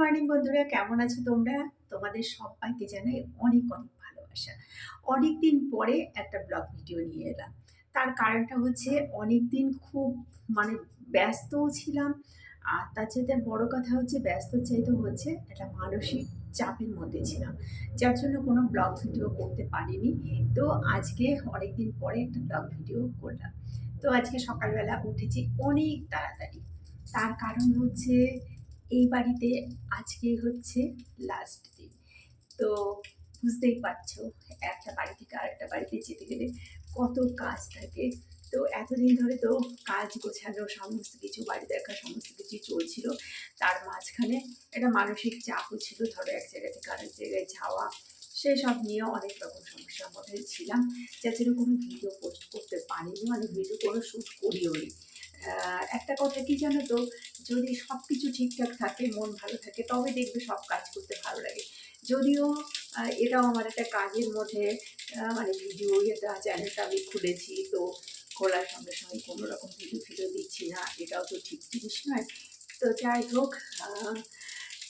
Morning বন্ধুরা, কেমন আছো তোমরা? তোমাদের সবাইকে জানাই অনেক অনেক ভালোবাসা। অনেকদিন পরে একটা ব্লগ ভিডিও নিয়ে এলাম। তার কারণটা হচ্ছে অনেকদিন খুব মানে ব্যস্তও ছিলাম। আর তার চাইতে বড় কথা হচ্ছে ব্যস্তর চাইতে হচ্ছে একটা মানসিক চাপের মধ্যে ছিলাম। যার জন্য কোনো ব্লগ ভিডিও করতে পারিনি। তো আজকে অনেকদিন পরে একটা ব্লগ ভিডিও করলাম। তো আজকে সকালবেলা উঠেছি অনেক তাড়াতাড়ি। তার কারণ হচ্ছে এই বাড়িতে আজকে হচ্ছে লাস্ট দিন। তো বুঝতেই পারছো, একটা বাড়ি থেকে আরেকটা বাড়িতে যেতে গেলে কত কাজ থাকে। তো এতদিন ধরে তো কাজ গোছানো সমস্ত কিছু, বাড়ি দেখা সমস্ত কিছু চলছিল। তার মাঝখানে একটা মানসিক চাপও ছিল, ধরো এক জায়গা থেকে আরেক জায়গায় যাওয়া, সেসব নিয়ে অনেক রকম সমস্যার মধ্যে ছিলাম। যার জন্য কোনো ভিডিও পোস্ট করতে পারিনি, মানে ভিডিও কোনো শ্যুট করিও নি। একটা কথা কি জানো তো, যদি সব কিছু ঠিকঠাক থাকে, মন ভালো থাকে, তবে দেখবে সব কাজ করতে ভালো লাগে। যদিও এটাও আমার একটা কাজের মধ্যে, মানে ভিডিও এটা চ্যানেলটা আমি খুলেছি, তো খোলার সঙ্গে সঙ্গে কোনো রকম ভিডিও ফিডিও দিচ্ছি না, এটাও তো ঠিক জিনিস নয়। তো যাই হোক,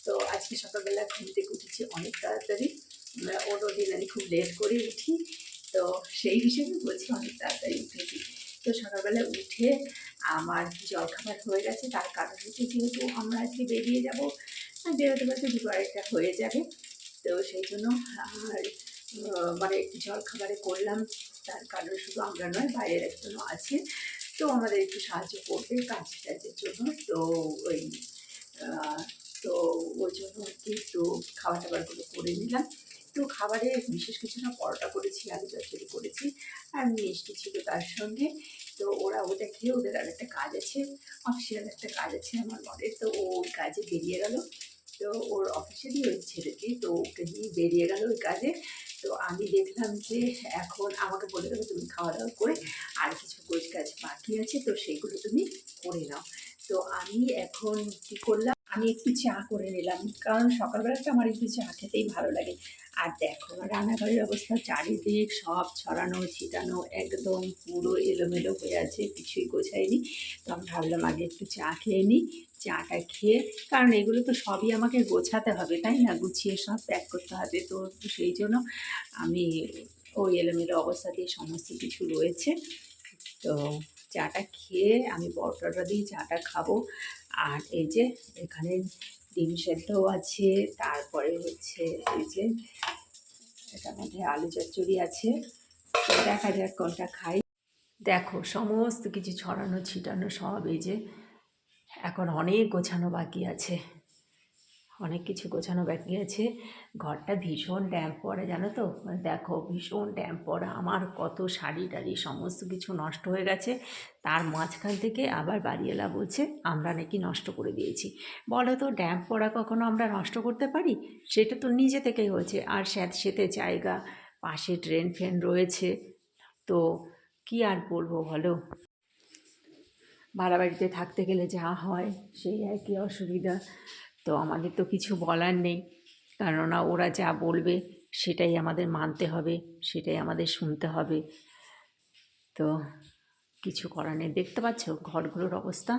তো আজকে সকালবেলা ঘুম থেকে উঠেছি অনেক তাড়াতাড়ি। অন্যদিন আমি খুব লেট করে উঠি, তো সেই হিসেবে বলছি অনেক তাড়াতাড়ি উঠেছি। তো সকালবেলা উঠে আমার জলখাবার হয়ে গেছে। তার কারণ হচ্ছে যেহেতু আমরা আজকে বেরিয়ে যাব, বেরোতে বেরোতে দুটো আড়াইটা হয়ে যাবে। তো সেই জন্য আর মানে জলখাবারে করলাম। তার কারণ শুধু আমরা নয়, বাইরের একজনও আছে, তো আমাদের একটু সাহায্য করবে কাজ টাজের জন্য। তো ওই আহ, তো ওই জন্য আর কি একটু খাবার টাবারগুলো করে নিলাম। তো খাবারে বিশেষ কিছু না, পরোটা করেছি, আলু চচ্চড়ি করেছি, আর মিষ্টি ছিল তার সঙ্গে। তো ওরা ওটা খেয়ে ওদের আর একটা কাজ আছে, অফিসিয়াল একটা কাজ আছে আমার বরের, তো ও ওই কাজে বেরিয়ে গেল। তো ওর অফিসেরই ওই ছেলেটি, তো ওকে নিয়ে বেরিয়ে গেল ওই কাজে। তো আমি দেখলাম যে এখন আমাকে বলে দেবে তুমি খাওয়া দাওয়া করে আর কিছু গোছ কাজ বাকি আছে, তো সেইগুলো তুমি করে নাও। তো আমি এখন কি করলাম, আমি একটু চা করে নিলাম, কারণ সকালবেলাটা আমার একটু চা খেতেই ভালো লাগে। আর দেখো রান্নাঘরের অবস্থা, চারিদিক সব ছড়ানো ছিটানো, একদম পুরো এলোমেলো হয়ে আছে, কিছুই গোছায়নি। তো আমি ভাবলাম আগে একটু চা খেয়ে নিই। চাটা খেয়ে, কারণ এগুলো তো সবই আমাকে গোছাতে হবে, তাই না, গুছিয়ে সব প্যাক করতে হবে। তো সেই জন্য আমি ওই এলোমেলো অবস্থাতেই সমস্ত কিছু রয়েছে। তো চাটা খেয়ে আমি পরোটাটা দিয়ে চাটা খাবো। আর এই যে এখানে ডিম সেদ্ধও আছে, তারপরে হচ্ছে এই যে এটার মধ্যে আলু চচ্চড়ি আছে। তো দেখা যাক কোনটা খাই। দেখো সমস্ত কিছু ছড়ানো ছিটানো সব, এই যে এখন অনেক গোছানো বাকি আছে, অনেক কিছু গোছানো বাকি আছে। ঘরটা ভীষণ ড্যাম্প পড়ে জানো তো, মানে দেখো ভীষণ ড্যাম্প পড়া, আমার কত শাড়ি টাড়ি সমস্ত কিছু নষ্ট হয়ে গেছে। তার মাঝখান থেকে আবার বাড়িওয়ালা বলছে আমরা নাকি নষ্ট করে দিয়েছি। বলো তো, ড্যাম্প পড়া কখনো আমরা নষ্ট করতে পারি? সেটা তো নিজে থেকেই হয়েছে, আর স্যাঁতসেঁতে জায়গা, পাশে ড্রেন ফ্রেন রয়েছে। তো কি আর বলবো বলো, ভাড়া বাড়িতে থাকতে গেলে যা হয় সেই একই অসুবিধা। তো আমাদের তো কিছু বলার নেই, কেননা ওরা যা বলবে সেটাই আমাদের মানতে হবে, সেটাই আমাদের শুনতে হবে। তো কিছু করার নেই। দেখতে পাচ্ছ ঘরগুলোর অবস্থা,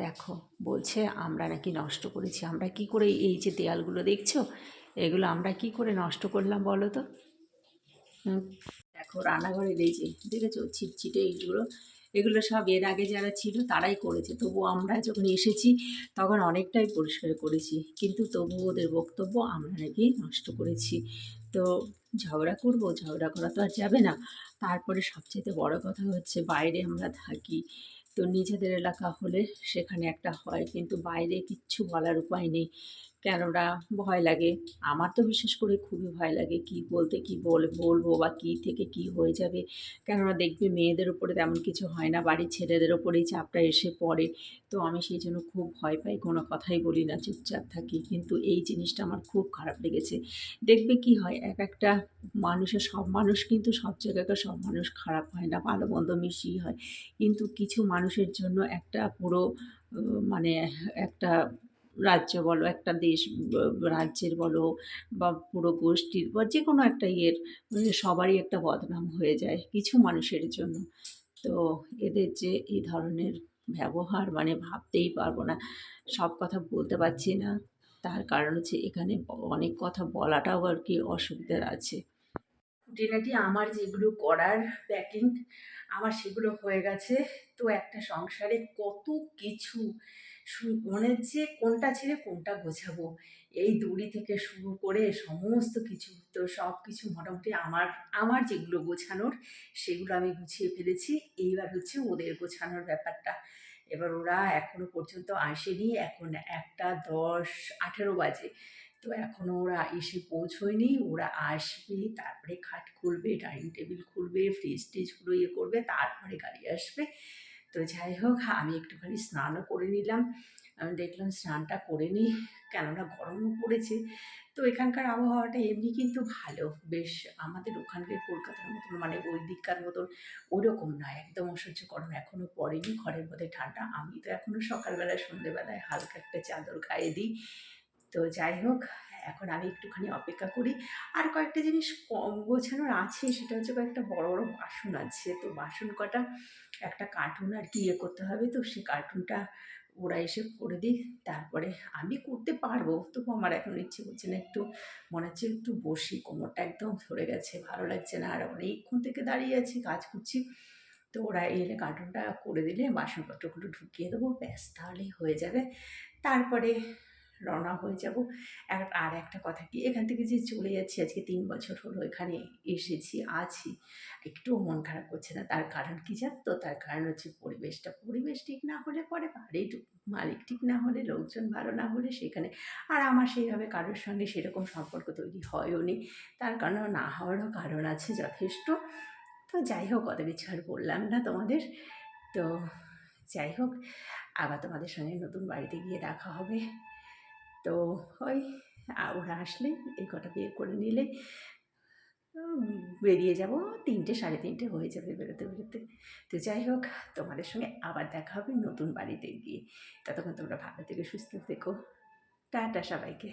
দেখো বলছে আমরা নাকি নষ্ট করেছি। আমরা কি করে, এই যে দেয়ালগুলো দেখছো, এগুলো আমরা কি করে নষ্ট করলাম বলো তো? দেখো রান্নাঘরের এই যে দেখেছো ছিটছিটে এইগুলো, এগুলো সব এর আগে যারা ছিল তারাই করেছে, তবু আমরা যখন এসেছি তখন অনেকটাই পরিষ্কার করেছি, কিন্তু তবু ওদের বক্তব্য আমরা নাকি নষ্ট করেছি। তো ঝগড়া করব, ঝগড়া করা তো আর যাবে না। তারপরে সবচেয়ে বড় কথা হচ্ছে বাইরে আমরা থাকি, তো নিজেদের এলাকা হলে সেখানে একটা হয়, কিন্তু বাইরে কিচ্ছু বলার উপায় নেই, কেননা ভয় লাগে। আমার তো বিশেষ করে খুবই ভয় লাগে, কি বলতে কি বলবো বা কী থেকে কি হয়ে যাবে। কেননা দেখবে মেয়েদের ওপরে তেমন কিছু হয় না, বাড়ির ছেলেদের ওপরেই চাপটা এসে পড়ে। তো আমি সেই জন্য খুব ভয় পাই, কোনো কথাই বলি না, চুপচাপ থাকি। কিন্তু এই জিনিসটা আমার খুব খারাপ লেগেছে। দেখবে কি হয়, এক একটা মানুষের, সব মানুষ কিন্তু সব জায়গাকার সব মানুষ খারাপ হয় না, ভালো মন্দ মিশিয়ে হয়। কিন্তু কিছু মানুষের জন্য একটা পুরো মানে একটা রাজ্য বলো, একটা দেশ, রাজ্যের বলো বা পুরো গোষ্ঠীর বা যে কোনো একটা ইয়ের, মানে সবারই একটা বদনাম হয়ে যায় কিছু মানুষের জন্য। তো এদের যে এই ধরনের ব্যবহার, মানে ভাবতেই পারবো না, সব কথা বলতে পারছি না। তার কারণ হচ্ছে এখানে অনেক কথা বলাটাও আর কি অসুবিধার আছে। খুঁটিনাটি আমার যেগুলো করার প্যাকিং আমার সেগুলো হয়ে গেছে। তো একটা সংসারে কত কিছু মনে হচ্ছে কোনটা ছেড়ে কোনটা গোছাবো, এই দড়ি থেকে শুরু করে সমস্ত কিছু, তো সব কিছু মোটামুটি আমার আমার যেগুলো গোছানোর সেগুলো আমি গুছিয়ে ফেলেছি। এইবার হচ্ছে ওদের গোছানোর ব্যাপারটা। এবার ওরা এখনো পর্যন্ত আসেনি, এখন 1:10-18 বাজে। তো এখনও ওরা এসে পৌঁছয়নি, ওরা আসবে, তারপরে খাট খুলবে, ডাইনিং টেবিল খুলবে, ফ্রিজ টিজগুলো ইয়ে করবে, তারপরে গাড়ি আসবে। তো যাই হোক, আমি একটুখানি স্নানও করে নিলাম। আমি দেখলাম স্নানটা করে নিই, কেননা গরমও পড়েছে। তো এখানকার আবহাওয়াটা এমনি কিন্তু ভালো, বেশ আমাদের ওখানকার কলকাতার মতন মানে ওই দিককার মতন ওরকম নয়, একদম অসহ্য গরম এখনও পড়েনি, ঘরের মধ্যে ঠান্ডা। আমি তো এখনও সকালবেলায় সন্ধ্যেবেলায় হালকা একটা চাদর গায়ে দিই। তো যাই হোক, এখন আমি একটুখানি অপেক্ষা করি। আর কয়েকটা জিনিস কম গোছানোর আছে, সেটা হচ্ছে কয়েকটা বড়, বড় বাসন আছে। তো বাসন কটা একটা কার্টুন আর কি ইয়ে করতে হবে। তো সেই কার্টুনটা ওরা এসে করে দিক। তারপরে আমি করতে পারবো। তবু আমার এখন ইচ্ছে করছে না। একটু মনে হচ্ছে একটু বসি। কোমরটা একদম ধরে গেছে। ভালো লাগছে না। আর অনেকক্ষণ থেকে দাঁড়িয়ে আছি, কাজ করছি। তো ওরা এলে কার্টুনটা করে দিলে বাসনপত্রগুলো ঢুকিয়ে দেবো। ব্যাস তাহলেই হয়ে যাবে। তারপরে রওনা হয়ে যাব। আর একটা কথা কি, এখান থেকে যে চলে যাচ্ছি, আজকে ৩ বছর হলো এখানে এসেছি, আছি। একটুও মন খারাপ করছে না। তার কারণ কি জানো তো? তার কারণ হচ্ছে পরিবেশটা। পরিবেশ ঠিক না হলে পরে বাড়ির মালিক ঠিক না হলে, লোকজন ভালো না হলে সেখানে আর আমার সেইভাবে কারোর সঙ্গে সেরকম সম্পর্ক তৈরি হয়ওনি। তার কারণ না হওয়ারও কারণ আছে যথেষ্ট। তো যাই হোক, অত কিছু আর বললাম না তোমাদের। তো যাই হোক, আবার তোমাদের সঙ্গে নতুন বাড়িতে গিয়ে দেখা হবে। তো ওই ওরা আসলে এই কটা বিয়ে করে নিলে উম বেরিয়ে যাব। ৩টে ৩:৩০ হয়ে যাবে বেরোতে, বেরোতে। তো যাই হোক, তোমাদের সঙ্গে আবার দেখা হবে নতুন বাড়িতে গিয়ে। ততক্ষণ তোমরা ভালো থেকো, সুস্থ থেকো। টাটা সবাইকে।